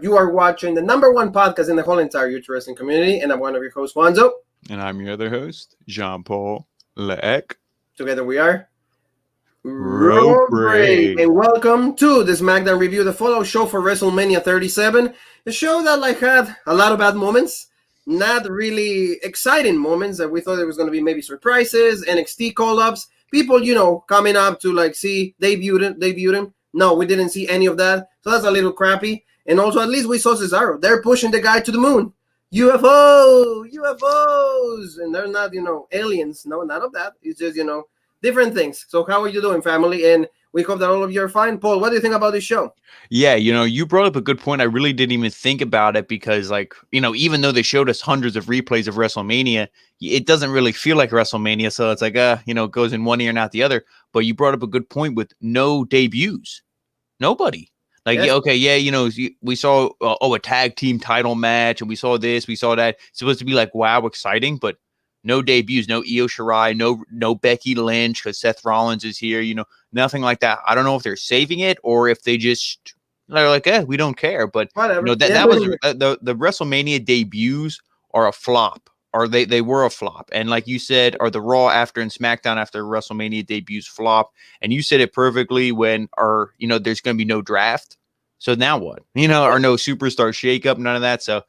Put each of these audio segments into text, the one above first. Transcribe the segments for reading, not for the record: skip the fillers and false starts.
You are watching the #1 podcast in the whole entire youth wrestling community, and I'm one of your hosts, Juanzo. And I'm your other host, Jean-Paul Leek. Together we are Road Break. And welcome to the Smackdown review, the follow show for WrestleMania 37. The show that had a lot of bad moments, not really exciting moments that we thought there was going to be maybe surprises, NXT call-ups, people, coming up to see debuted him. No, we didn't see any of that. So that's a little crappy. And also, at least we saw Cesaro. They're pushing the guy to the moon. UFOs. And they're not, aliens. No, none of that. It's just, different things. So how are you doing, family? And we hope that all of you are fine. Paul, what do you think about this show? Yeah, you brought up a good point. I really didn't even think about it because, even though they showed us hundreds of replays of WrestleMania, it doesn't really feel like WrestleMania. So it's it goes in one ear and out the other. But you brought up a good point with no debuts. Nobody. We saw, a tag team title match, and we saw this, we saw that. It's supposed to be wow, exciting, but no debuts, no Io Shirai, no Becky Lynch because Seth Rollins is here, nothing like that. I don't know if they're saving it or if they just they're like, we don't care. But whatever. That was the WrestleMania debuts are a flop, or they were a flop. And like you said, or the Raw after and SmackDown after WrestleMania debuts flop. And you said it perfectly when there's going to be no draft. So now what? Or no superstar shakeup, none of that. So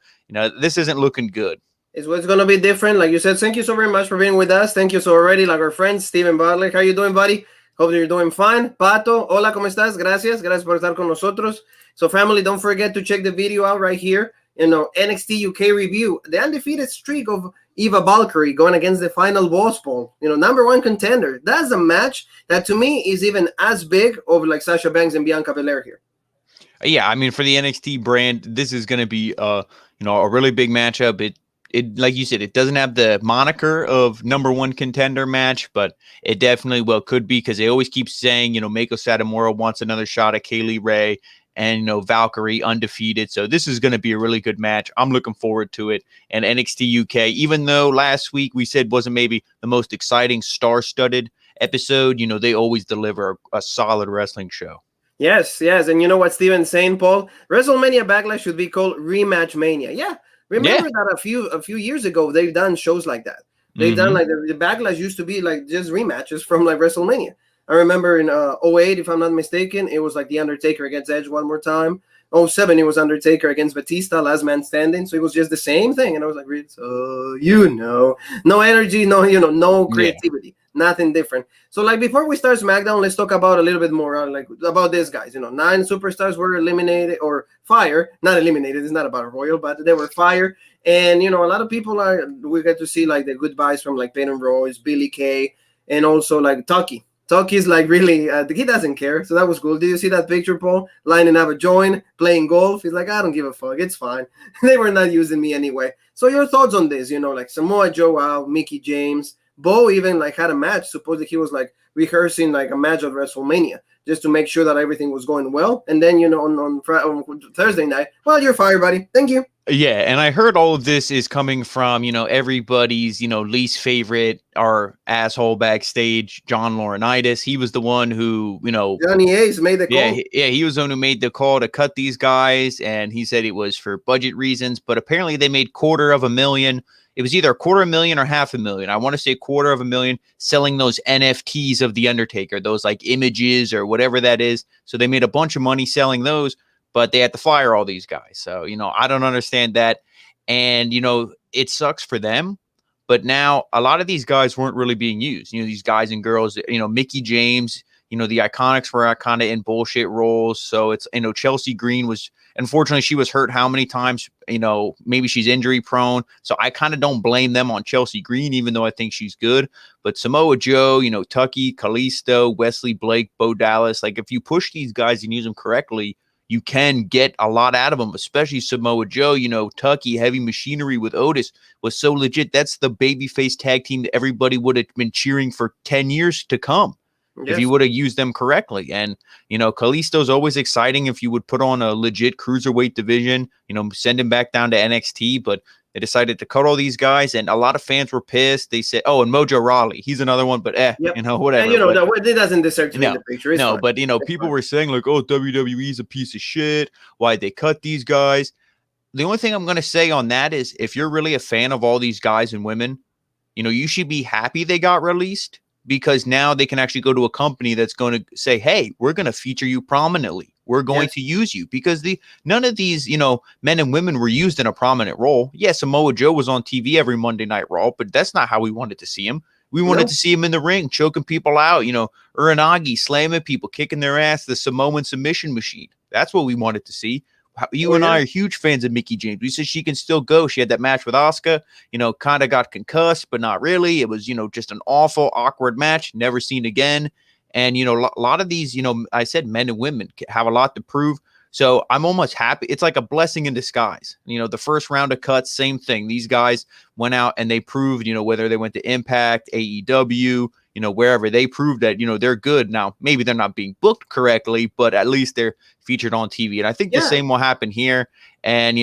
this isn't looking good. It's what's going to be different. Like you said, thank you so very much for being with us. Thank you so already, our friend, Steven Butler. How you doing, buddy? Hope you're doing fine. Pato, hola, ¿cómo estás? Gracias por estar con nosotros. So, family, don't forget to check the video out right here. NXT UK review. The undefeated streak of Eva Valkyrie going against the final boss, Paul. #1 contender. That's a match that, to me, is even as big of Sasha Banks and Bianca Belair here. Yeah, I mean, for the NXT brand, this is going to be, a really big matchup. It like you said, it doesn't have the moniker of #1 contender match, but it definitely could be because they always keep saying, Meiko Satomura wants another shot at Kaylee Ray and, Valkyrie undefeated. So this is going to be a really good match. I'm looking forward to it. And NXT UK, even though last week we said wasn't maybe the most exciting star-studded episode, they always deliver a solid wrestling show. Yes. And you know what Steven's saying, Paul? WrestleMania Backlash should be called Rematch Mania. Yeah. Remember that a few years ago, they've done shows like that. They've done the Backlash used to be just rematches from WrestleMania. I remember in 2008, if I'm not mistaken, it was The Undertaker against Edge one more time. 2007, it was Undertaker against Batista, last man standing. So it was just the same thing. And I was like, so, no energy, no creativity. Nothing different. So, before we start SmackDown, let's talk about a little bit more about these guys. 9 superstars were eliminated or fired. Not eliminated. It's not about Royal, but they were fired. And, a lot of people we get to see, the goodbyes from, Peyton Royce, Billy Kay, and also, Tucky. Tucky's, really, he doesn't care. So that was cool. Did you see that picture, Paul? Lining up a joint, playing golf. He's like, I don't give a fuck. It's fine. They were not using me anyway. So your thoughts on this? Samoa Joe out, Mickie James. Bo even had a match. Supposedly he was rehearsing a match at WrestleMania just to make sure that everything was going well. And then on Thursday night, well, you're fired, buddy. Thank you. Yeah, and I heard all of this is coming from everybody's least favorite or asshole backstage, John Laurinaitis. He was the one who Johnny Ace made the call. Yeah, he was the one who made the call to cut these guys, and he said it was for budget reasons. But apparently they made $250,000. It was either $250,000 or $500,000. I want to say $250,000 selling those NFTs of The Undertaker, those images or whatever that is. So they made a bunch of money selling those, but they had to fire all these guys. So, I don't understand that. And, it sucks for them. But now a lot of these guys weren't really being used. These guys and girls, Mickie James, the Iconics were kind of in bullshit roles. So it's, Chelsea Green was, unfortunately, she was hurt how many times, maybe she's injury prone. So I kind of don't blame them on Chelsea Green, even though I think she's good. But Samoa Joe, Tucky, Kalisto, Wesley Blake, Bo Dallas, if you push these guys and use them correctly, you can get a lot out of them, especially Samoa Joe. Tucky, Heavy Machinery with Otis was so legit. That's the babyface tag team that everybody would have been cheering for 10 years to come. Yes. If you would have used them correctly. And, Kalisto's always exciting if you would put on a legit cruiserweight division, send him back down to NXT. But They decided to cut all these guys, and a lot of fans were pissed. They said, "Oh, and Mojo Rawley, he's another one," but Yep. whatever. And it doesn't deserve to be in the picture. It's fine. But people were saying like, "Oh, WWE's a piece of shit. Why'd they cut these guys?" The only thing I'm going to say on that is, if you're really a fan of all these guys and women, you should be happy they got released, because now they can actually go to a company that's going to say, "Hey, we're going to feature you prominently. We're going to use you," because none of these, men and women were used in a prominent role. Yes, Samoa Joe was on TV every Monday Night Raw, but that's not how we wanted to see him. We wanted to see him in the ring, choking people out, Uranagi, slamming people, kicking their ass, the Samoan submission machine. That's what we wanted to see. You and I are huge fans of Mickie James. We said she can still go. She had that match with Asuka, kind of got concussed, but not really. It was, just an awful, awkward match, never seen again. And, a lot of these, I said men and women have a lot to prove. So I'm almost happy. It's like a blessing in disguise. The first round of cuts, same thing. These guys went out and they proved, whether they went to Impact, AEW, wherever, they proved that, they're good. Now, maybe they're not being booked correctly, but at least they're featured on TV. And I think the same will happen here. And,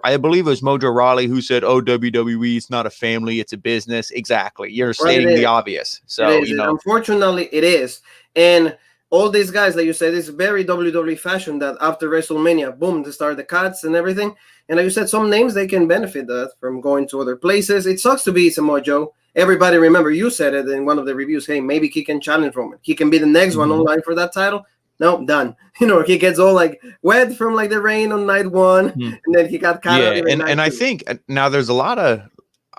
I believe it was Mojo Rawley who said, "Oh, WWE, it's not a family, it's a business." Exactly. You're stating the obvious. So, unfortunately, it is. And all these guys, like you said, it's very WWE fashion that after WrestleMania, boom, they start the cuts and everything. And like you said, some names, they can benefit from going to other places. It sucks to be Samoa Joe. Everybody, remember, you said it in one of the reviews, hey, maybe he can challenge Roman. He can be the next one online for that title. No, done. He gets all like wet from like the rain on night one, and then he got caught out. And I think now there's a lot of,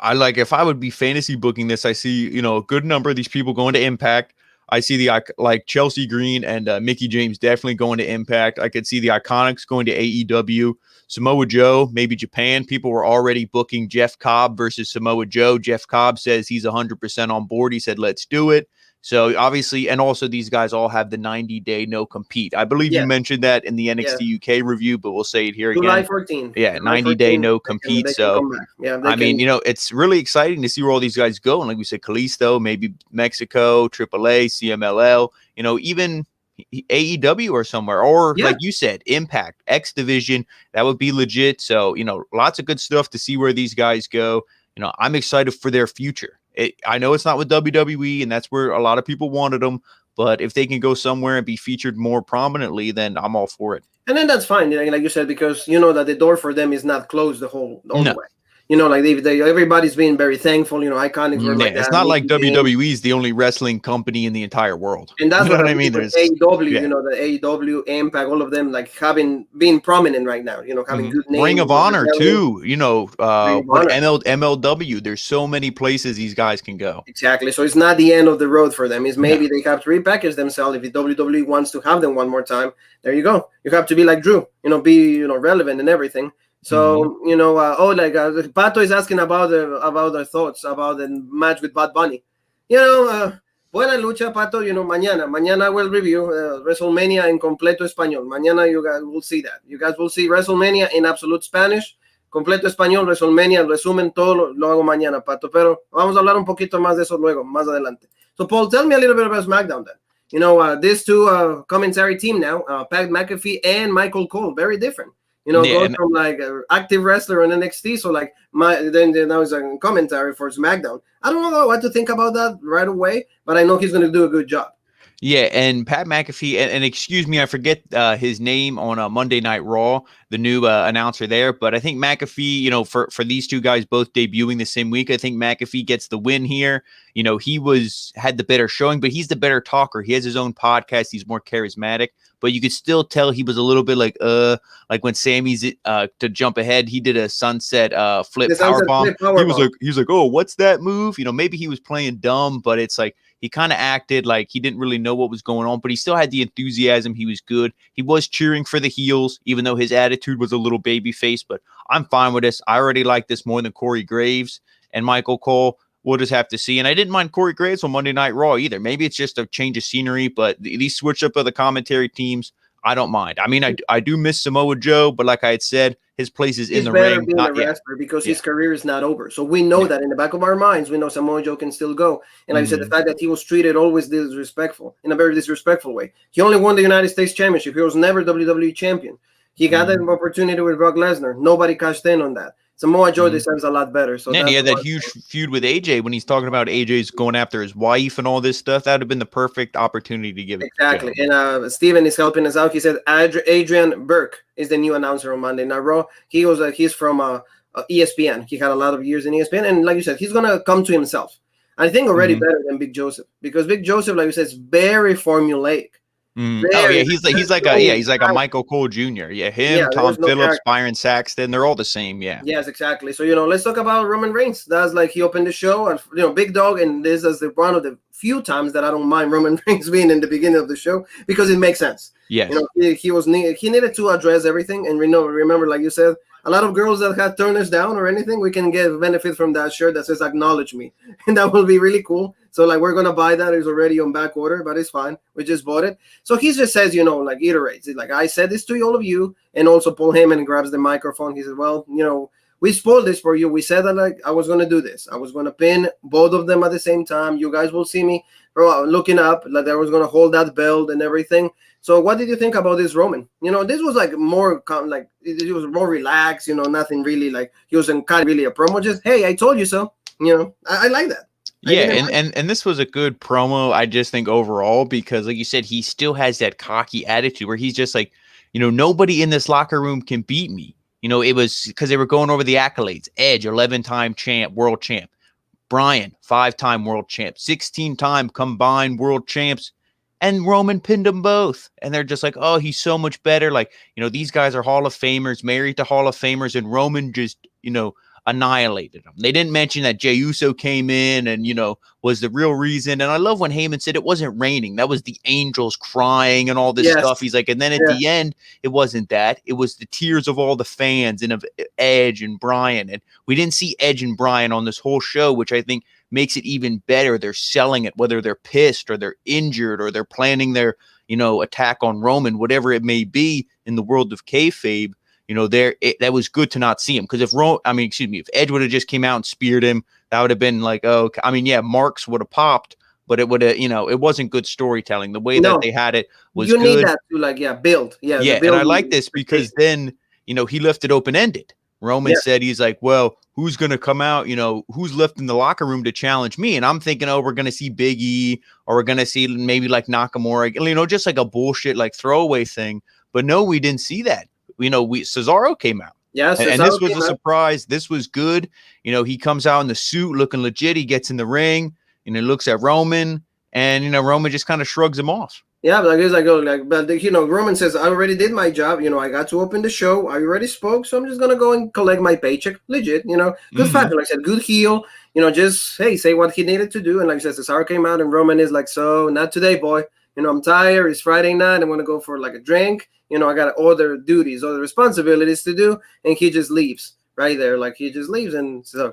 if I would be fantasy booking this, I see, a good number of these people going to Impact. I see like Chelsea Green and Mickie James definitely going to Impact. I could see the Iconics going to AEW. Samoa Joe, maybe Japan. People were already booking Jeff Cobb versus Samoa Joe. Jeff Cobb says he's 100% on board. He said, "Let's do it." So obviously, and also these guys all have the 90-day no compete. I believe you mentioned that in the NXT UK review, but we'll say it here again. July 14th. Yeah, 90-day no compete. So, it's really exciting to see where all these guys go. And like we said, Kalisto, maybe Mexico, AAA, CMLL, even AEW or somewhere. Or like you said, Impact, X Division, that would be legit. So, lots of good stuff to see where these guys go. I'm excited for their future. I know it's not with WWE, and that's where a lot of people wanted them. But if they can go somewhere and be featured more prominently, then I'm all for it. And then that's fine, like you said, because that the door for them is not closed the whole way. Like everybody's being very thankful. Iconics were like it's that. not like WWE is the only wrestling company in the entire world. And that's what I mean. There's AEW, the AEW, Impact, all of them like being prominent right now. Having good names. Ring of Honor too. MLW. There's so many places these guys can go. Exactly. So it's not the end of the road for them. It's maybe they have to repackage themselves. If the WWE wants to have them one more time, there you go. You have to be like Drew. Be relevant and everything. So Pato is asking about their thoughts about the match with Bad Bunny. Buena lucha, Pato. Mañana we'll review WrestleMania en completo español. Mañana you guys will see that. You guys will see WrestleMania in absolute Spanish, completo español, WrestleMania, resumen, todo lo hago mañana, Pato. Pero vamos a hablar un poquito más de eso luego, más adelante. So Paul, tell me a little bit about SmackDown then. These two commentary team now, Pat McAfee and Michael Cole, very different. Going from like an active wrestler on NXT, so like then now he's a commentary for SmackDown. I don't know what to think about that right away, but I know he's going to do a good job. Yeah, and Pat McAfee, and excuse me, I forget his name on Monday Night Raw, the new announcer there, but I think McAfee, for these two guys both debuting the same week, I think McAfee gets the win here. He had the better showing, but he's the better talker. He has his own podcast. He's more charismatic, but you could still tell he was a little bit like when Sammy's to jump ahead, he did a sunset flip powerbomb. He was like, "Oh, what's that move?" Maybe he was playing dumb, but it's like, he kind of acted like he didn't really know what was going on, but he still had the enthusiasm. He was good. He was cheering for the heels, even though his attitude was a little babyface, but I'm fine with this. I already like this more than Corey Graves and Michael Cole. We'll just have to see. And I didn't mind Corey Graves on Monday Night Raw either. Maybe it's just a change of scenery, but these switch up of the commentary teams, I don't mind. I mean, I do miss Samoa Joe, but like I had said, his place is in the ring. Being a wrestler because his career is not over. So we know that in the back of our minds, we know Samoa Joe can still go. And like I said, the fact that he was treated always disrespectful, in a very disrespectful way. He only won the United States Championship. He was never WWE champion. He got that opportunity with Brock Lesnar. Nobody cashed in on that. Samoa Joe deserves a lot better. So and he had that huge feud with AJ when he's talking about AJ's going after his wife and all this stuff. That would have been the perfect opportunity to give it. Exactly. And Steven is helping us out. He said Adrian Burke is the new announcer on Monday Night Raw. He was he's from ESPN. He had a lot of years in ESPN, and like you said, he's gonna come to himself. I think already better than Big Joseph, because Big Joseph, like you said, is very formulaic. Oh yeah, he's like a Michael Cole Jr. Yeah, him, Tom Phillips, Byron Saxton, they're all the same. Yeah. Yes, exactly. So let's talk about Roman Reigns. That's like he opened the show, and Big Dog, and this is one of the few times that I don't mind Roman Reigns being in the beginning of the show, because it makes sense. Yes. He needed to address everything, and remember, like you said, a lot of girls that had turned us down or anything, we can get benefit from that shirt that says "Acknowledge Me," and that will be really cool. So like we're gonna buy that. It's already on back order, but it's fine. We just bought it. So he just says, like iterates it. Like, I said this to all of you, and also Paul Heyman grabs the microphone. He says, well, we spoiled this for you. We said that like I was gonna do this. I was gonna pin both of them at the same time. You guys will see me looking up like I was gonna hold that belt and everything. So what did you think about this Roman? This was like more like it was more relaxed. Nothing really like he wasn't kind of really a promo. Just, hey, I told you so. I like that. Yeah, and this was a good promo, I just think, overall, because like you said, he still has that cocky attitude where he's just like, nobody in this locker room can beat me. It was because they were going over the accolades. Edge, 11-time champ, world champ. Bryan, 5-time world champ. 16-time combined world champs. And Roman pinned them both. And they're just like, oh, he's so much better. Like, these guys are Hall of Famers, married to Hall of Famers, and Roman just, annihilated them. They didn't mention that Jey Uso came in and, was the real reason. And I love when Heyman said it wasn't raining. That was the angels crying and all this stuff. He's like, and then at the end, it wasn't that. It was the tears of all the fans and of Edge and Bryan. And we didn't see Edge and Bryan on this whole show, which I think makes it even better. They're selling it, whether they're pissed or they're injured or they're planning their, attack on Roman, whatever it may be in the world of kayfabe. That was good to not see him, because if Edge would have just came out and speared him, that would have been like, marks would have popped, but it would have, it wasn't good storytelling. The way that they had it was good. You need that to build. Yeah. And I like this because then, he left it open-ended. Roman said, he's like, well, who's going to come out? Who's left in the locker room to challenge me? And I'm thinking, we're going to see Big E, or we're going to see maybe like Nakamura, just like a bullshit, like throwaway thing. But no, we didn't see that. Cesaro came out. Yes, and this was a surprise. This was good. He comes out in the suit looking legit. He gets in the ring and he looks at Roman, and Roman just kind of shrugs him off. Yeah, but Roman says, I already did my job. I got to open the show. I already spoke, so I'm just gonna go and collect my paycheck. Legit, good factor. Like I said, good heel. Just say what he needed to do. And like I said, Cesaro came out, and Roman is like, so not today, boy. I'm tired. It's Friday night. I'm gonna go for like a drink. I got other duties, other responsibilities to do, and he just leaves right there. Like he just leaves, and so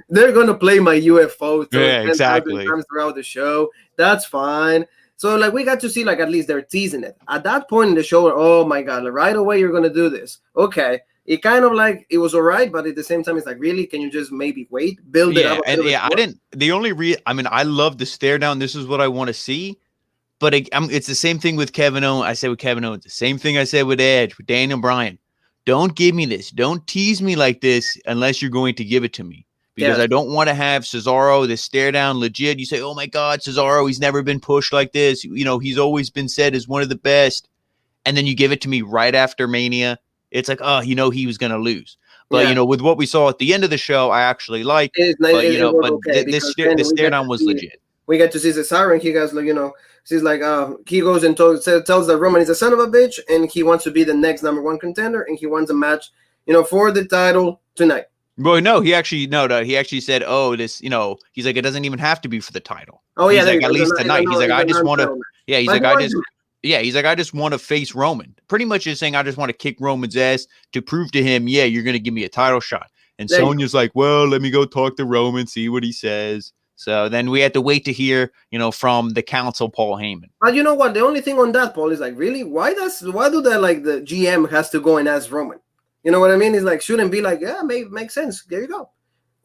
they're gonna play my UFO 10,000 times throughout the show. That's fine. So like we got to see like at least they're teasing it at that point in the show. Oh my god! Like, right away you're gonna do this. Okay. It kind of like it was all right, but at the same time, it's like, really, can you just maybe build it up? I didn't. The only I love the stare down. This is what I want to see. But it's the same thing with Kevin Owens. I said with Kevin Owens, the same thing I said with Edge, with Daniel Bryan. Don't give me this. Don't tease me like this unless you're going to give it to me. Because I don't want to have Cesaro, this stare down legit. You say, oh my God, Cesaro, he's never been pushed like this. He's always been said as one of the best. And then you give it to me right after Mania. It's like, he was going to lose. But, with what we saw at the end of the show, I actually like. This stare down was legit. We get to see Cesaro, and he goes, he's like, he goes and tells that Roman is a son of a bitch, and he wants to be the next #1 contender, and he wants a match, for the title tonight. Well, no, he actually said, he's like, it doesn't even have to be for the title. Oh, yeah. He's like, at least tonight. He's like, I just want to, he's like, I just want to face Roman. Pretty much just saying, I just want to kick Roman's ass to prove to him, you're going to give me a title shot. And Sonya's like, well, let me go talk to Roman, see what he says. So then we had to wait to hear, from the council, Paul Heyman. But you know what? The only thing on that, Paul, is like, really, why do that like the GM has to go and ask Roman? You know what I mean? It's like, shouldn't be like, yeah, makes sense. There you go.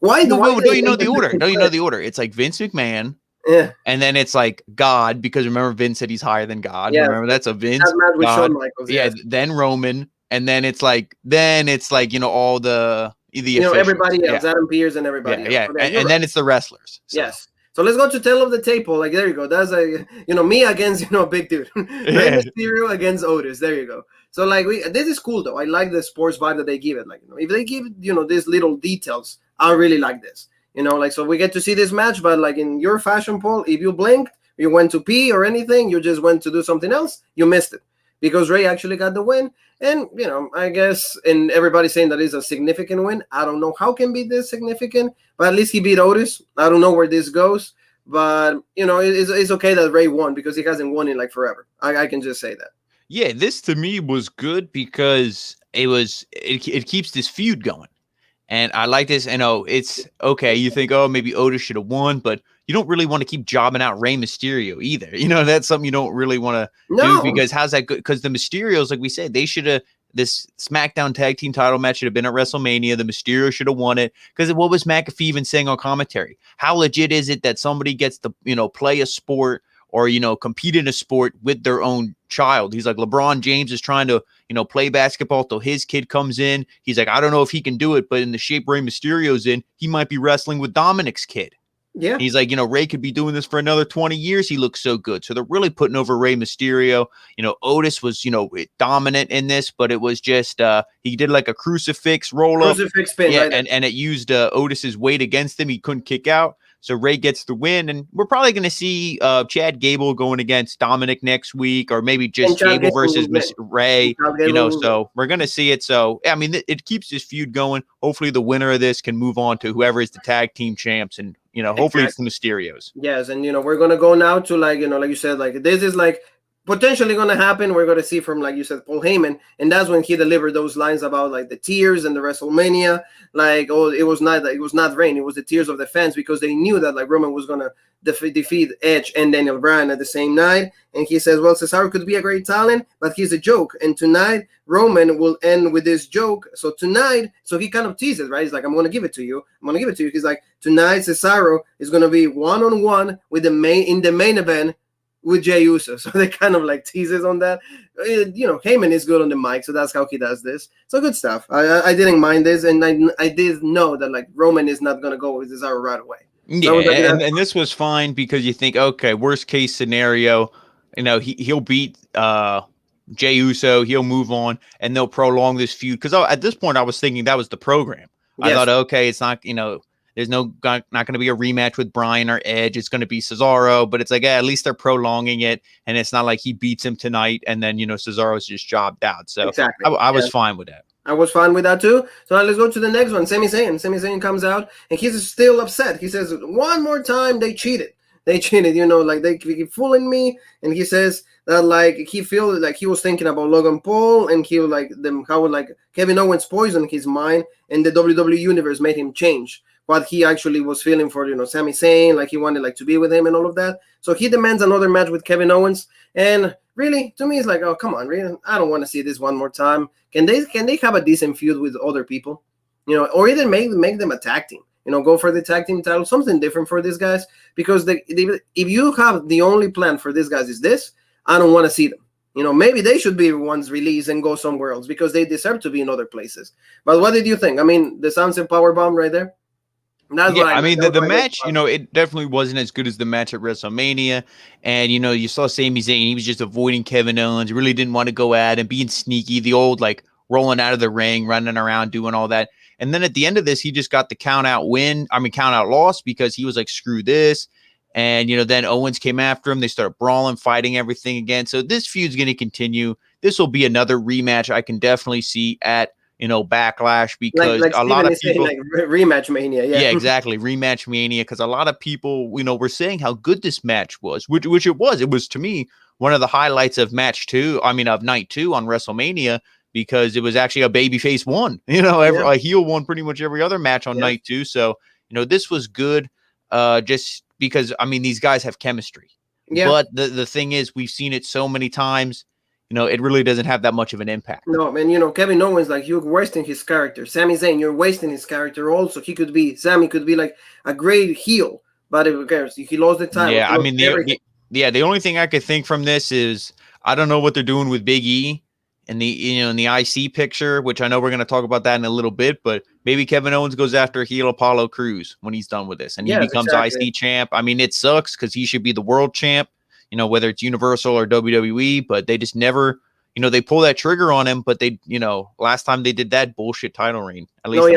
Why? Don't you know the order? Don't you know the order? It's like Vince McMahon. Yeah. And then it's like God, because remember Vince said he's higher than God. Yeah. Remember that's a Vince. That match with God. Shawn Michaels. Yeah. Then Roman. and then it's like all the everybody else, Adam Pearce and everybody else. Yeah. And then it's the wrestlers. So. Yes. So let's go to tail of the tape. Like, there you go. That's me against big dude. Rey Mysterio against Otis. There you go. So like this is cool though. I like the sports vibe that they give it. Like, if they give these little details, I really like this. So we get to see this match, but like in your fashion, Paul, if you blinked, you went to pee or anything, you just went to do something else, you missed it. Because Rey actually got the win. And, I guess, and everybody's saying that is a significant win. I don't know how can be this significant, but at least he beat Otis. I don't know where this goes. But, it's okay that Rey won because he hasn't won in like forever. I can just say that. Yeah, this to me was good because it keeps this feud going. And I like this. It's okay. You think, maybe Otis should have won, but you don't really want to keep jobbing out Rey Mysterio either. That's something you don't really want to do because how's that good? Because the Mysterios, like we said, they should have this SmackDown tag team title match should have been at WrestleMania. The Mysterio should have won it because what was McAfee even saying on commentary? How legit is it that somebody gets to, play a sport or, compete in a sport with their own child? He's like, LeBron James is trying to, play basketball till his kid comes in. He's like, I don't know if he can do it, but in the shape Rey Mysterio's in, he might be wrestling with Dominic's kid. Yeah. He's like, Rey could be doing this for another 20 years. He looks so good. So they're really putting over Rey Mysterio. Otis was, dominant in this, but it was just, he did like a crucifix roll up. Crucifix spin. Yeah. Right and it used Otis's weight against him. He couldn't kick out. So Rey gets the win, and we're probably going to see Chad Gable going against Dominic next week, or maybe just Gable versus Rey. So we're going to see it. So I mean, it keeps this feud going. Hopefully, the winner of this can move on to whoever is the tag team champs, and hopefully it's the Mysterios. Yes, and we're going to go now to like you said, like this is like potentially going to happen. We're going to see from, like you said, Paul Heyman, and that's when he delivered those lines about like the tears and the WrestleMania. Like, it was not rain, it was the tears of the fans, because they knew that like Roman was going to defeat Edge and Daniel Bryan at the same night. And he says, well, Cesaro could be a great talent, but he's a joke. And tonight Roman will end with this joke. So tonight, so he kind of teases, right? He's like, I'm going to give it to you. He's like, tonight Cesaro is going to be one-on-one with in the main event with Jey Uso. So they kind of like teases on that. Heyman is good on the mic, so that's how he does this. So good stuff. I didn't mind this, and I did know that like Roman is not going to go with Cesaro right away. Yeah, and this was fine because you think, okay, worst case scenario, he'll beat Jey Uso, he'll move on, and they'll prolong this feud. Because at this point, I was thinking that was the program. Yes. I thought, okay, it's not, there's not going to be a rematch with Bryan or Edge. It's going to be Cesaro, but it's like, at least they're prolonging it, and it's not like he beats him tonight, and then Cesaro's just jobbed out. So exactly. I was fine with that. I was fine with that too. So now let's go to the next one. Sami Zayn. Sami Zayn comes out, and he's still upset. He says, one more time, they cheated. Like they keep fooling me. And he says that like he feels like he was thinking about Logan Paul, and he like them how like Kevin Owens poisoned his mind, and the WWE universe made him change what he actually was feeling for Sami Zayn, like he wanted like to be with him and all of that. So he demands another match with Kevin Owens, and really to me it's like, oh come on, really? I don't want to see this one more time. Can they have a decent feud with other people, or even make them a tag team? Go for the tag team title, something different for these guys, because if you have the only plan for these guys is this, I don't want to see them. Maybe they should be ones released and go somewhere else because they deserve to be in other places. But what did you think? I mean, the Sunset Powerbomb right there. That's yeah, I mean, the match, it definitely wasn't as good as the match at WrestleMania. And, you saw Sami Zayn, he was just avoiding Kevin Owens, really didn't want to go at him, being sneaky, the old, like, rolling out of the ring, running around, doing all that. And then at the end of this, he just got the count out loss because he was like, screw this. And, then Owens came after him. They started brawling, fighting everything again. So this feud's going to continue. This will be another rematch I can definitely see at, Backlash, because like a lot of people saying, like, rematch mania. Yeah, exactly. Rematch mania. Because a lot of people, were saying how good this match was, which it was. It was, to me, one of the highlights of night 2 on WrestleMania, because it was actually a babyface won, a heel won pretty much every other match on night 2. So, this was good. Just because, these guys have chemistry. Yeah. But the thing is, we've seen it so many times, it really doesn't have that much of an impact. No, man, Kevin Owens, like, you're wasting his character. Sami Zayn, you're wasting his character also. Sami could be like a great heel, but who cares? He lost the title. Yeah, the only thing I could think from this is, I don't know what they're doing with Big E in the IC picture, which I know we're going to talk about that in a little bit, but maybe Kevin Owens goes after heel Apollo Crews when he's done with this and he becomes IC champ. I mean, it sucks because he should be the world champ, whether it's Universal or WWE, but they just never, they pull that trigger on him, but they, last time they did that bullshit title reign, at least.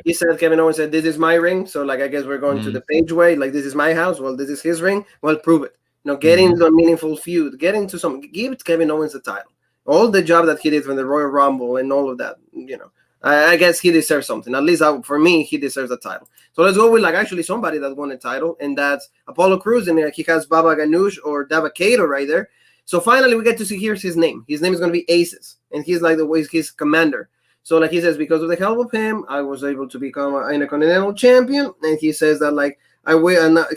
He said, Kevin Owens said, this is my ring. So like, I guess we're going to the Page way. Like, this is my house. Well, this is his ring. Well, prove it. Get into a meaningful feud, give Kevin Owens the title. All the job that he did from the Royal Rumble and all of that, I guess he deserves something. At least for me, he deserves a title. So let's go with actually somebody that won a title, and that's Apollo Crews, and he has Baba Ganoush or Dabba-Kato right there. So finally, we get to see here's his name. His name is going to be Aces, and he's his commander. So like he says, because of the help of him, I was able to become an Intercontinental Champion, and he says that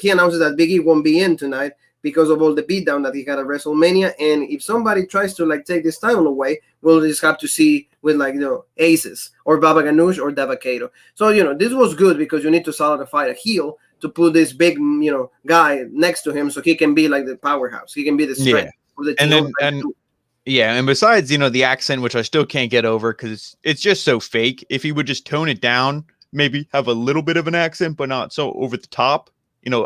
he announces that Big E won't be in tonight because of all the beatdown that he had at WrestleMania. And if somebody tries to take this title away, we'll just have to see with Aces or Baba Ganoush or Dabba-Kato. So, this was good because you need to solidify a heel to put this big, guy next to him so he can be like the powerhouse. He can be the strength of the team. And besides, the accent, which I still can't get over because it's just so fake. If he would just tone it down, maybe have a little bit of an accent, but not so over the top,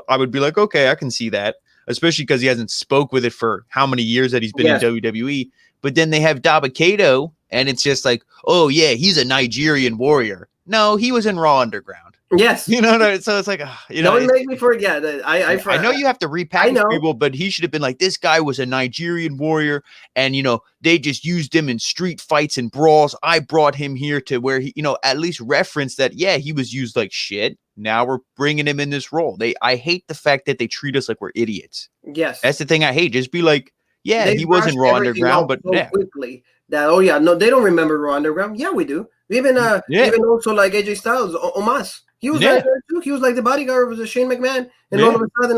I would be like, okay, I can see that. Especially because he hasn't spoke with it for how many years that he's been in WWE. But then they have Dabba-Kato, and it's just like, oh, yeah, he's a Nigerian warrior. No, he was in Raw Underground. Yes. So it's like, don't make me forget that. I know you have to repackage people, but he should have been like, this guy was a Nigerian warrior, and, they just used him in street fights and brawls. I brought him here to where he, at least reference that, he was used like shit. Now we're bringing him in this role. I hate the fact that they treat us like we're idiots. Yes. That's the thing I hate. Just be like, he was in Raw Underground, but so quickly that, no, they don't remember Raw Underground. Yeah, we do. Even also like AJ Styles, Omos. He was right there too. He was like the bodyguard of Shane McMahon. And all of a sudden,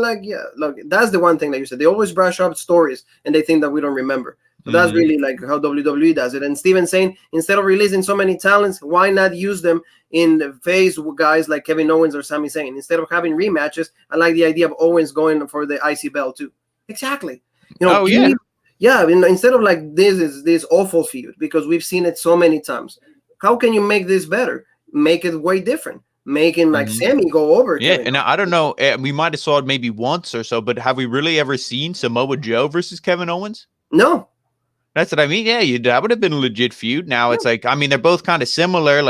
look, that's the one thing that you said. They always brush up stories and they think that we don't remember. So that's really how WWE does it. And Steven's saying, instead of releasing so many talents, why not use them in the face with guys like Kevin Owens or Sami Zayn? Instead of having rematches, I like the idea of Owens going for the IC belt too. Exactly. Instead of this awful feud, because we've seen it so many times. How can you make this better? Make it way different. Making Sammy go over. Yeah, and I don't know. We might have saw it maybe once or so, but have we really ever seen Samoa Joe versus Kevin Owens? No. That's what I mean. Yeah, that would have been a legit feud. Now it's like, they're both kind of similar,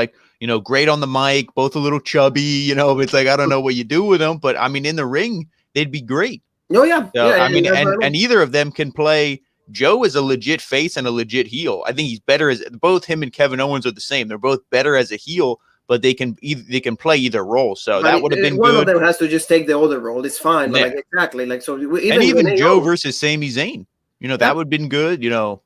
great on the mic, both a little chubby, it's like, I don't know what you do with them, but in the ring, they'd be great. Oh, yeah. So, and either of them can play. Joe is a legit face and a legit heel. I think he's better both him and Kevin Owens are the same. They're both better as a heel, but they can play either role. So that would have been one good. One of them has to just take the other role. It's fine. But exactly. Even Joe versus Sami Zayn. That would have been good,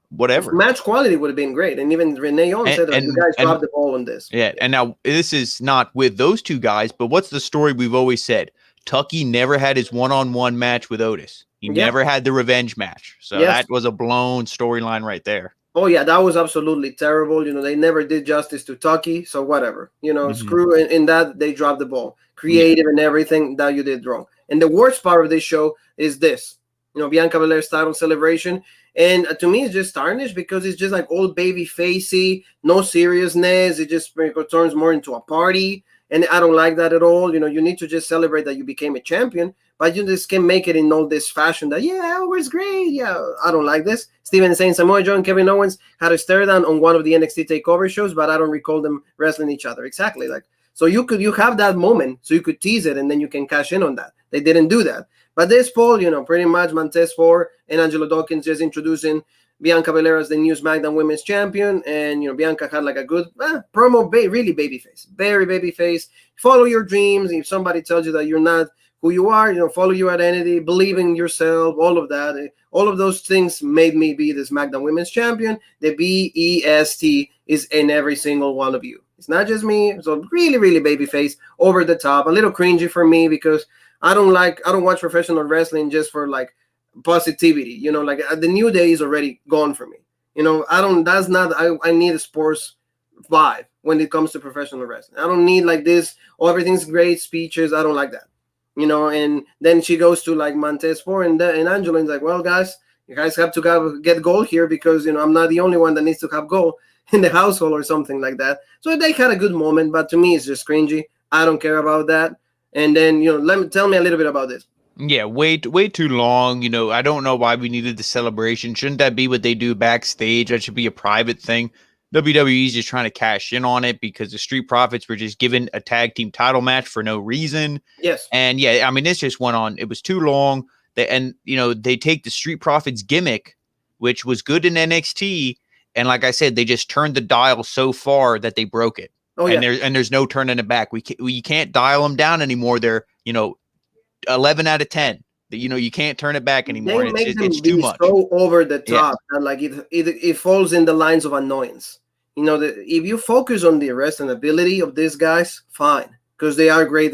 whatever. Match quality would have been great. And even Renee Young said that you guys dropped the ball on this. Yeah, and now this is not with those two guys, but what's the story we've always said? Tucky never had his one-on-one match with Otis. He never had the revenge match. So that was a blown storyline right there. Oh, yeah, that was absolutely terrible. They never did justice to Tucky, so whatever. Screw in that, they dropped the ball. Creative and everything that you did wrong. And the worst part of this show is this. Bianca Belair's title celebration. And to me, it's just tarnished because it's just like old baby facey, no seriousness. It just turns more into a party. And I don't like that at all. You need to just celebrate that you became a champion, but you just can't make it in all this fashion that, Always great. Yeah, I don't like this. Steven is saying Samoa Joe and Kevin Owens had a stare down on one of the NXT TakeOver shows, but I don't recall them wrestling each other. Exactly. So you have that moment, so you could tease it, and then you can cash in on that. They didn't do that. But this poll, pretty much Montez Ford and Angelo Dawkins just introducing Bianca Belair as the new SmackDown Women's Champion, and Bianca had a good promo, really babyface, very babyface. Follow your dreams. If somebody tells you that you're not who you are, follow your identity, believe in yourself, all of that. All of those things made me be the SmackDown Women's Champion. The BEST is in every single one of you. It's not just me. So really, really babyface, over the top, a little cringy for me because I don't watch professional wrestling just for positivity. The New Day is already gone for me. I need a sports vibe when it comes to professional wrestling. I don't need this, everything's great speeches. I don't like that. And then she goes to Montez Ford and Angelo, and well, guys, You guys have to get gold here because, I'm not the only one that needs to have gold in the household or something like that. So they had a good moment, but to me, it's just cringy. I don't care about that. And then, tell me a little bit about this. Yeah, way too long. I don't know why we needed the celebration. Shouldn't that be what they do backstage? That should be a private thing. WWE's just trying to cash in on it because the Street Profits were just given a tag team title match for no reason. Yes. And yeah, I mean, this just went on. It was too long. They take the Street Profits gimmick, which was good in NXT, and like I said, they just turned the dial so far that they broke it. Oh, and yeah. there's no turning it back. We can't dial them down anymore. They're 11 out of 10. You can't turn it back anymore. They make them it's be too much. so over the top that like it falls in the lines of annoyance. If you focus on the rest and ability of these guys, fine, because they are great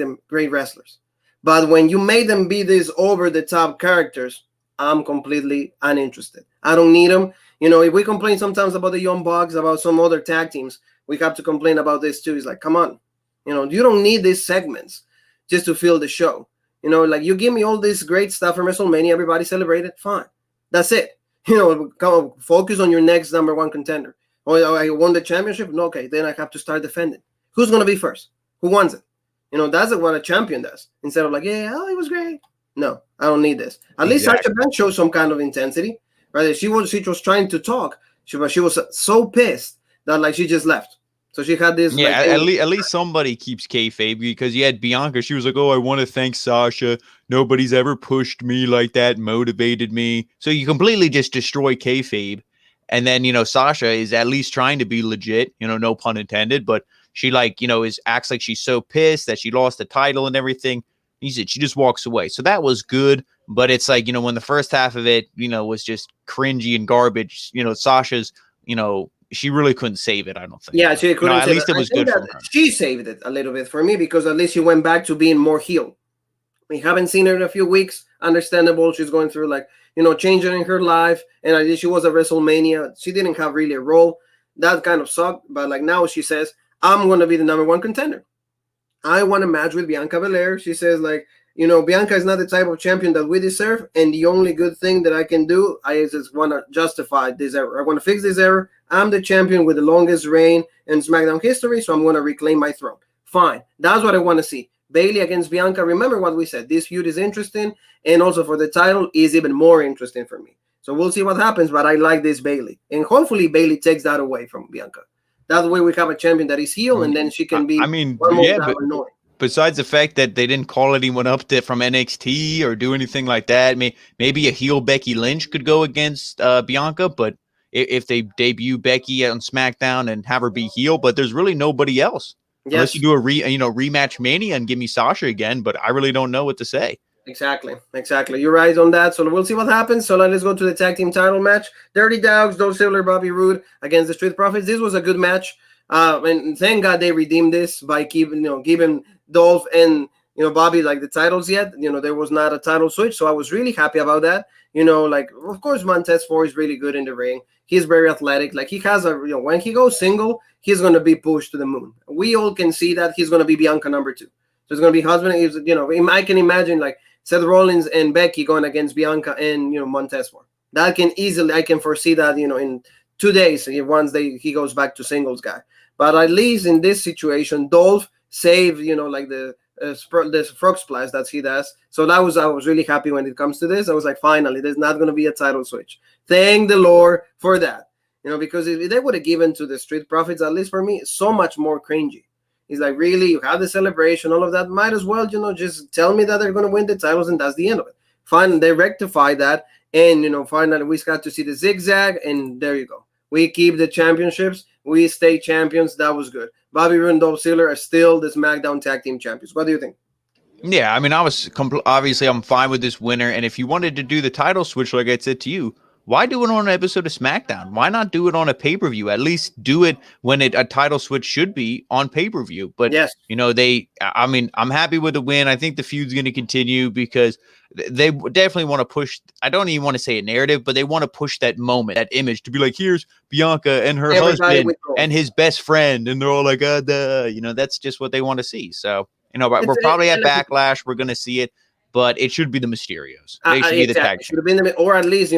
wrestlers. But when you made them be these over the top characters, I'm completely uninterested. I don't need them. If we complain sometimes about the Young Bucks, about some other tag teams, we have to complain about this too. It's like, come on, you don't need these segments just to fill the show. Like you give me all this great stuff from WrestleMania, everybody celebrated, fine. That's it. Focus on your next number one contender. Oh, I won the championship? No, okay, then I have to start defending. Who's going to be first? Who wants it? That's what a champion does. Instead of like, it was great. No, I don't need this. At least Sasha Banks showed some kind of intensity, right? She was trying to talk, but she was so pissed that like she just left. So she had this. Yeah, at least somebody keeps kayfabe, because you had Bianca. She was like, "Oh, I want to thank Sasha. Nobody's ever pushed me like that, motivated me." So you completely just destroy kayfabe, and then Sasha is at least trying to be legit. No pun intended, but she acts like she's so pissed that she lost the title and everything. He said she just walks away. So that was good, but it's like when the first half of it was just cringy and garbage. Sasha's she really couldn't save it, I don't think. Yeah, she couldn't. At least it was good for her. She saved it a little bit for me because at least she went back to being more heel. We haven't seen her in a few weeks. Understandable. She's going through changing in her life. And I think she was at WrestleMania. She didn't have really a role. That kind of sucked. But now she says, I'm going to be the number one contender. I want a match with Bianca Belair. She says Bianca is not the type of champion that we deserve. And the only good thing that I can do, I just want to justify this error. I want to fix this error. I'm the champion with the longest reign in SmackDown history, so I'm going to reclaim my throne. Fine. That's what I want to see. Bayley against Bianca. Remember what we said. This feud is interesting, and also for the title is even more interesting for me. So we'll see what happens, but I like this Bayley. And hopefully Bayley takes that away from Bianca. That way we have a champion that is heel, and then she can be annoying. Besides the fact that they didn't call anyone up from NXT or do anything like that, maybe a heel Becky Lynch could go against Bianca, but if they debut Becky on SmackDown and have her be heel, but there's really nobody else. Yes. Unless you do a rematch Mania and give me Sasha again, but I really don't know what to say. Exactly. You're right on that. So we'll see what happens. So let's go to the tag team title match. Dirty Dogs, Dolph Ziggler, Bobby Roode against the Street Profits. This was a good match. And thank God they redeemed this by giving Dolph and Bobby the titles yet. There was not a title switch, so I was really happy about that. Of course Montez Ford is really good in the ring. He's very athletic. He has when he goes single, he's going to be pushed to the moon. We all can see that he's going to be Bianca number 2. So it's going to be husband. I can imagine Seth Rollins and Becky going against Bianca and Montez Ford. I can foresee that in 2 days once he goes back to singles guy. But at least in this situation, Dolph saved the frog splash that he does. So I was really happy when it comes to this. I was like, finally, there's not going to be a title switch. Thank the Lord for that. Because if they would have given to the Street Profits, at least for me, so much more cringy. It's really, you have the celebration, all of that. Might as well, just tell me that they're going to win the titles and that's the end of it. Fine, they rectify that. And, finally, we got to see the zigzag and there you go. We keep the championships. We stay champions. That was good. Bobby Roode and Dolph Ziggler are still the SmackDown Tag Team Champions. What do you think? Yeah, obviously I'm fine with this winner. And if you wanted to do the title switch, like I said to you, why do it on an episode of SmackDown? Why not do it on a pay-per-view? At least do it when a title switch should be on pay-per-view. But, yes. I'm happy with the win. I think the feud's going to continue because they definitely want to push, I don't even want to say a narrative, but they want to push that moment, that image to be like, here's Bianca and her husband and his best friend. And they're all like, that's just what they want to see. So, we're probably at Backlash. We're going to see it. but it should be the Mysterios. They should be the tag. Should have been or at least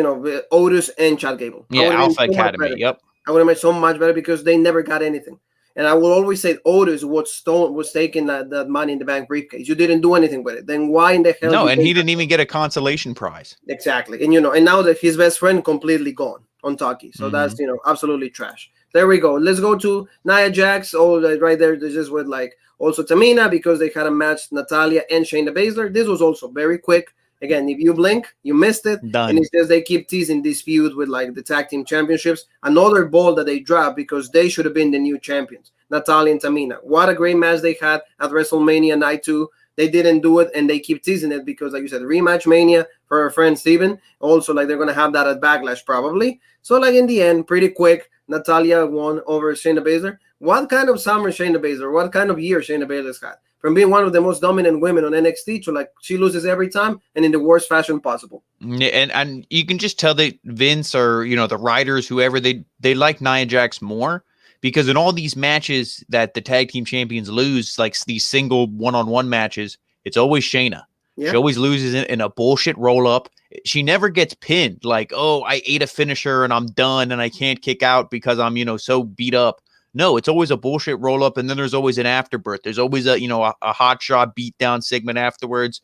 Otis and Chad Gable. Yeah, Alpha Academy. Yep. I would have made so much better because they never got anything. And I will always say Otis was taking that Money in the Bank briefcase. You didn't do anything with it. Then why in the hell? No, and he didn't even get a consolation prize. Exactly. And and now that his best friend completely gone on Taki. So that's absolutely trash. There we go. Let's go to Nia Jax. Oh, right there. This is with also Tamina because they had a match, Natalya and Shayna Baszler. This was also very quick. Again, if you blink, you missed it. Done. And it's just they keep teasing this feud with the tag team championships. Another ball that they dropped because they should have been the new champions, Natalya and Tamina. What a great match they had at WrestleMania Night 2. They didn't do it, and they keep teasing it because, like you said, rematch mania for our friend Steven. Also, they're going to have that at Backlash probably. So, in the end, pretty quick, Natalya won over Shayna Baszler. What kind of summer Shayna Baszler? What kind of year Shayna Baszler's had? From being one of the most dominant women on NXT to she loses every time and in the worst fashion possible. Yeah, and you can just tell that Vince or the writers, whoever, they like Nia Jax more because in all these matches that the tag team champions lose, like these single one-on-one matches, it's always Shayna. Yeah. She always loses in a bullshit roll-up. She never gets pinned. I ate a finisher and I'm done and I can't kick out because I'm so beat up. No, it's always a bullshit roll up, and then there's always an afterbirth. There's always a hot shot beat down segment afterwards,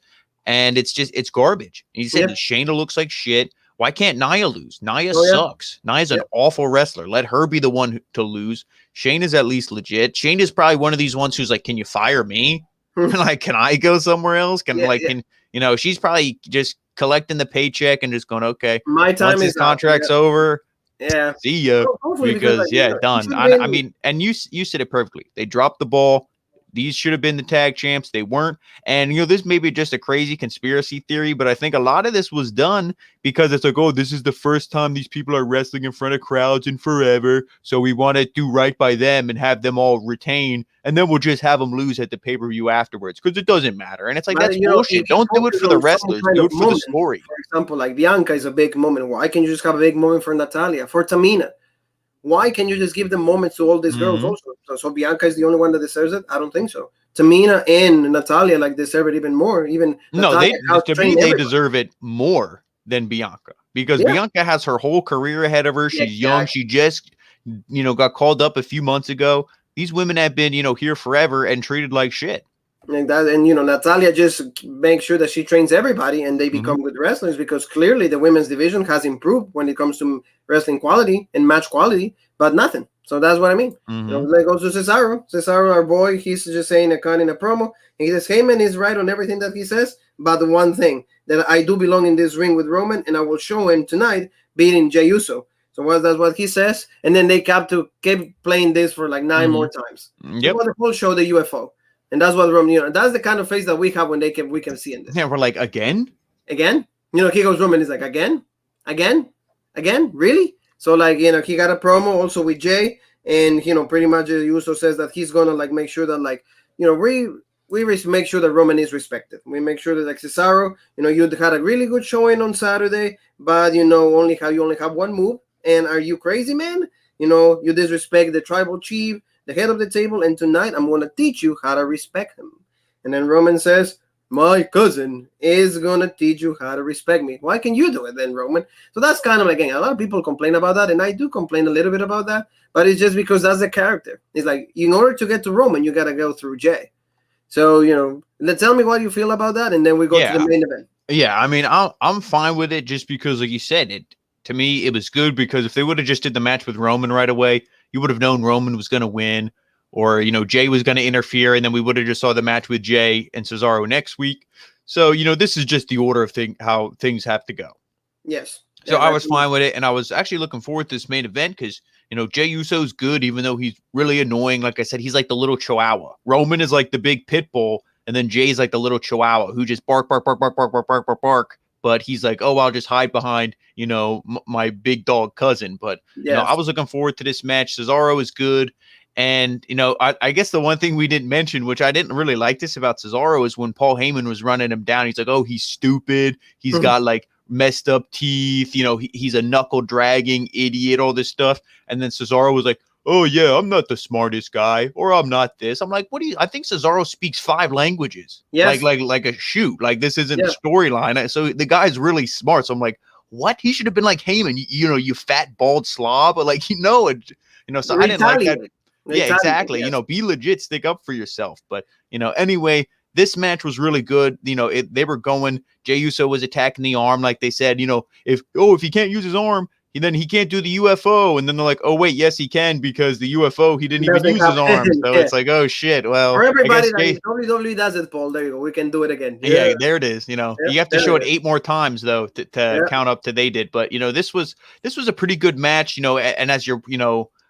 and it's garbage. And you said Shayna looks like shit. Why can't Nia lose? Nia sucks. Nia's an awful wrestler. Let her be the one to lose. Shayna's at least legit. Shayna's probably one of these ones who's can you fire me? Can I go somewhere else? She's probably just collecting the paycheck and just going, okay, my time once is this contract's over. Yeah. See ya. Because done. I mean, and you said it perfectly. They dropped the ball. These should have been the tag champs. They weren't. And, this may be just a crazy conspiracy theory, but I think a lot of this was done because it's this is the first time these people are wrestling in front of crowds in forever. So we want to do right by them and have them all retain. And then we'll just have them lose at the pay-per-view afterwards because it doesn't matter. And it's that's bullshit. Don't do it for the wrestlers. Do it for the story. For example, Bianca is a big moment. Why can't you just have a big moment for Natalya, for Tamina? Why can't you just give them moments to all these girls also? So Bianca is the only one that deserves it? I don't think so. Tamina and Natalya deserve it even more. Even Natalya, they deserve it more than Bianca because Bianca has her whole career ahead of her. She's young. She just got called up a few months ago. These women have been here forever and treated like shit. And Natalya just makes sure that she trains everybody and they become good wrestlers because clearly the women's division has improved when it comes to wrestling quality and match quality, but nothing. So that's what I mean. Let's go to Cesaro. Cesaro, our boy, he's just saying a cut in a promo. And he says Heyman is right on everything that he says, but the one thing that I do belong in this ring with Roman, and I will show him tonight beating Jey Uso. So that's what he says. And then they kept playing this for 9 more times. Yep. The whole show, the UFO. And that's what Roman, that's the kind of face that we have when we can see in this. Yeah, we're again? Again? He goes, Roman is again? Really? So he got a promo also with Jay, and pretty much Uso says that he's gonna make sure that we make sure that Roman is respected. We make sure that Cesaro, you had a really good showing on Saturday, but you only have one move. And are you crazy, man? You disrespect the tribal chief, the head of the table, and tonight I'm going to teach you how to respect him. And then Roman says, my cousin is going to teach you how to respect me. Why can you do it then, Roman? So that's kind of again, a lot of people complain about that, and I do complain a little bit about that, but it's just because that's the character. It's in order to get to Roman, you got to go through Jay. So, tell me what you feel about that, and then we go to the main event. Yeah, I mean, I'm fine with it just because, like you said, to me, it was good because if they would have just did the match with Roman right away, you would have known Roman was going to win, or, Jay was going to interfere, and then we would have just saw the match with Jay and Cesaro next week. So, this is just the order of how things have to go. Yes. So I was fine with it, and I was actually looking forward to this main event because, Jey Uso's good, even though he's really annoying. Like I said, he's like the little chihuahua. Roman is like the big pit bull, and then Jay's like the little chihuahua who just bark, bark, bark, bark, bark, bark, bark, bark, bark. But he's like, oh, I'll just hide behind, my big dog cousin. But, I was looking forward to this match. Cesaro is good. And, I guess the one thing we didn't mention, which I didn't really like this about Cesaro, is when Paul Heyman was running him down. He's like, oh, he's stupid. He's got messed up teeth. He's a knuckle dragging idiot, all this stuff. And then Cesaro was like, oh yeah, I'm not the smartest guy, or I'm not this. I'm like, what do you? I think Cesaro speaks 5 languages. Yes. Like a shoot. Like this isn't Yeah. the storyline. So the guy's really smart. So I'm like, what? He should have been like Heyman. You fat bald slob. But like so I didn't like that. Yeah, exactly. Yes. Be legit, stick up for yourself. But anyway, this match was really good. They were going. Jey Uso was attacking the arm, like they said. If he can't use his arm, then he can't do the UFO. And then they're like, oh wait, yes he can, because the UFO he didn't even use his arm. So it's like, oh shit. Well, for everybody that WWE does it, Paul. There you go. We can do it again. Yeah, there it is. You have to show it 8 more times though to count up to they did. But this was a pretty good match. And as you're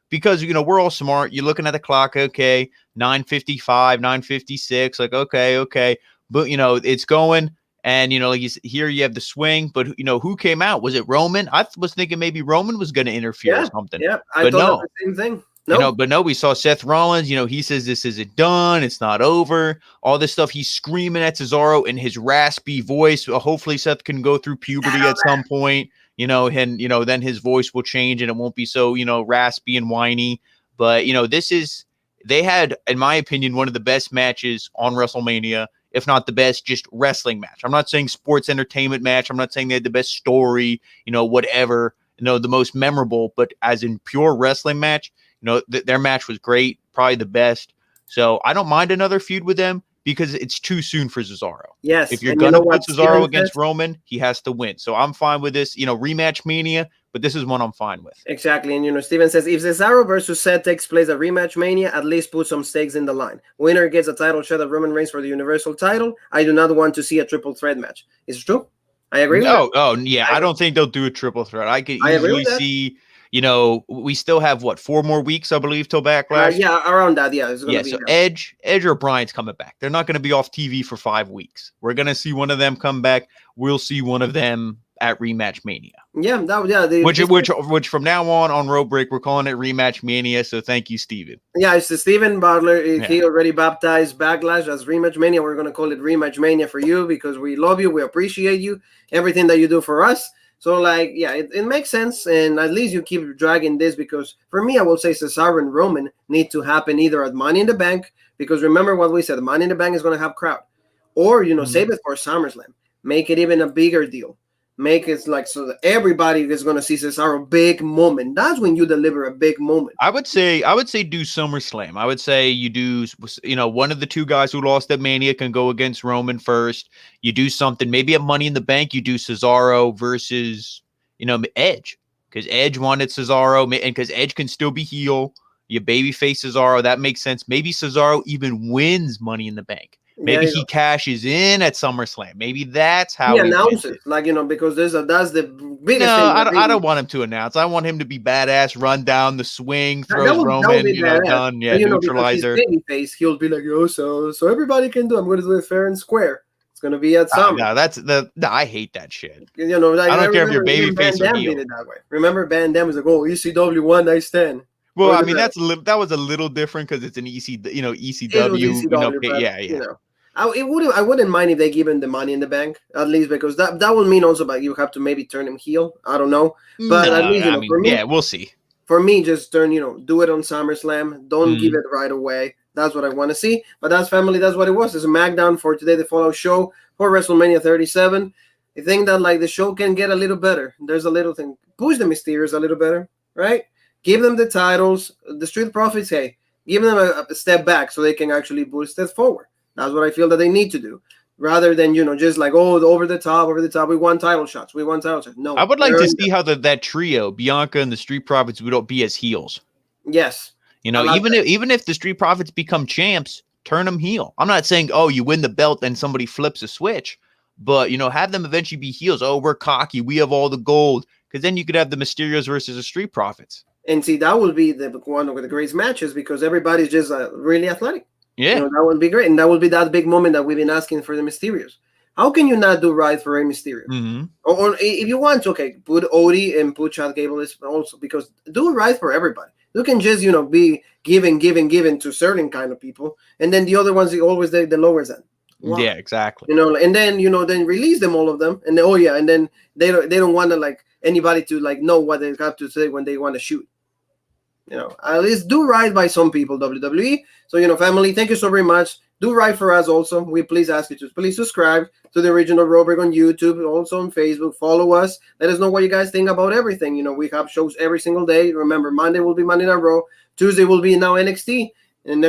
because we're all smart. You're looking at the clock. Okay, 9:55, 9:56. Like okay, but it's going. And like here you have the swing, but who came out? Was it Roman? I was thinking maybe Roman was going to interfere or something. Yeah, I thought the same thing. No. But no, we saw Seth Rollins. He says this isn't done. It's not over. All this stuff. He's screaming at Cesaro in his raspy voice. Hopefully Seth can go through puberty at some point. And then his voice will change and it won't be so raspy and whiny. But they had, in my opinion, one of the best matches on WrestleMania, if not the best, just wrestling match. I'm not saying sports entertainment match. I'm not saying they had the best story, whatever, the most memorable, but as in pure wrestling match, their match was great, probably the best. So I don't mind another feud with them because it's too soon for Cesaro. Yes. If you're going to put Cesaro against Roman, he has to win. So I'm fine with this, rematch mania, but this is one I'm fine with. Exactly. And, Steven says, if Cesaro versus Seth takes place at Rematch Mania, at least put some stakes in the line. Winner gets a title shot at Roman Reigns for the Universal title. I do not want to see a triple threat match. Is it true? I agree with that. Oh, yeah. I don't think they'll do a triple threat. I could easily see, we still have, 4 more weeks, I believe, till Backlash? Yeah, around that. Yeah, it's gonna be so Edge or Bryan's coming back. They're not going to be off TV for 5 weeks. We're going to see one of them come back. We'll see one of them at Rematch Mania. Yeah, which from now on Road Break, we're calling it Rematch Mania. So thank you, Steven. Yeah, it's Steven Butler. He already baptized Backlash as Rematch Mania. We're going to call it Rematch Mania for you because we love you. We appreciate you, everything that you do for us. So, it makes sense. And at least you keep dragging this because for me, I will say Cesaro and Roman need to happen either at Money in the Bank, because remember what we said, Money in the Bank is going to have crowd. Or, save it for SummerSlam. Make it even a bigger deal. Make it so that everybody is going to see Cesaro big moment. That's when you deliver a big moment. I would say do SummerSlam. I would say you do, one of the 2 guys who lost at Mania can go against Roman first. You do something, maybe at Money in the Bank, you do Cesaro versus, Edge, because Edge wanted Cesaro, and because Edge can still be heel. You babyface Cesaro. That makes sense. Maybe Cesaro even wins Money in the Bank. Maybe he cashes in at SummerSlam. Maybe that's how he announces, because that's the biggest thing. I don't want him to announce. I want him to be badass, run down the swing, throws Roman, done. Yeah, neutralizer. Babyface, he'll be like, so everybody can do. I'm going to do it fair and square. It's going to be at Summer. No, I hate that shit. I don't care if you're babyface or heel. Did it that way. Remember, Van Damme was like, ECW one night stand. Well, I mean, that was a little different because it's an ECW. Yeah. I wouldn't mind if they give him the Money in the Bank, at least, because that would mean also that you have to maybe turn him heel. I don't know, but at least for me, we'll see. For me, just do it on SummerSlam. Don't give it right away. That's what I want to see. But that's family. That's what it was. It's a Smackdown for today, the follow show for WrestleMania 37. I think that the show can get a little better. There's a little thing. Push the Mysterios a little better, right? Give them the titles. The Street Profits, hey, give them a step back so they can actually boost it forward. That's what I feel that they need to do, rather than just over the top. We want title shots. No, I would like to see how that trio, Bianca and the Street Profits, would be as heels. Yes, even if the Street Profits become champs, turn them heel. I'm not saying you win the belt and somebody flips a switch, but have them eventually be heels. Oh, we're cocky. We have all the gold, because then you could have the Mysterios versus the Street Profits. And see, that would be one of the greatest matches because everybody's just really athletic. Yeah, that would be great, and that would be that big moment that we've been asking for the Mysterios. How can you not do right for Rey Mysterio? Mm-hmm. Or if you want to, put Odie and put Chad Gable also, because do it right for everybody. You can just be giving to certain kind of people, and then the other ones always the lower end. Wow. Yeah, exactly. And then then release them, all of them, and then, and then they don't want to anybody to know what they have to say when they want to shoot. at least do right by some people, WWE. So, family, thank you so very much. Do right for us also. We please ask you to please subscribe to the original Raw Break on YouTube, also on Facebook. Follow us. Let us know what you guys think about everything. We have shows every single day. Remember, Monday will be Monday Night Raw. Tuesday will be now NXT. And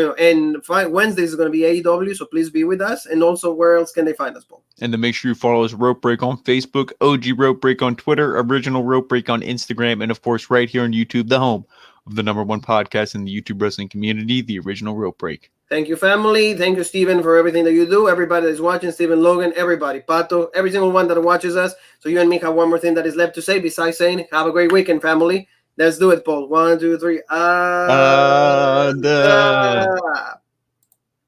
Wednesday is going to be AEW, so please be with us. And also, where else can they find us, Paul? And to make sure you follow us, Rope Break on Facebook, OG Rope Break on Twitter, Original Rope Break on Instagram, and of course, right here on YouTube, the home of the #1 podcast in the YouTube wrestling community, the Original Rope Break. Thank you, family. Thank you, Steven, for everything that you do. Everybody that's watching, Steven, Logan, everybody, Pato, every single one that watches us. So you and me have one more thing that is left to say besides saying, have a great weekend, family. Let's do it, Paul. 1, 2, 3.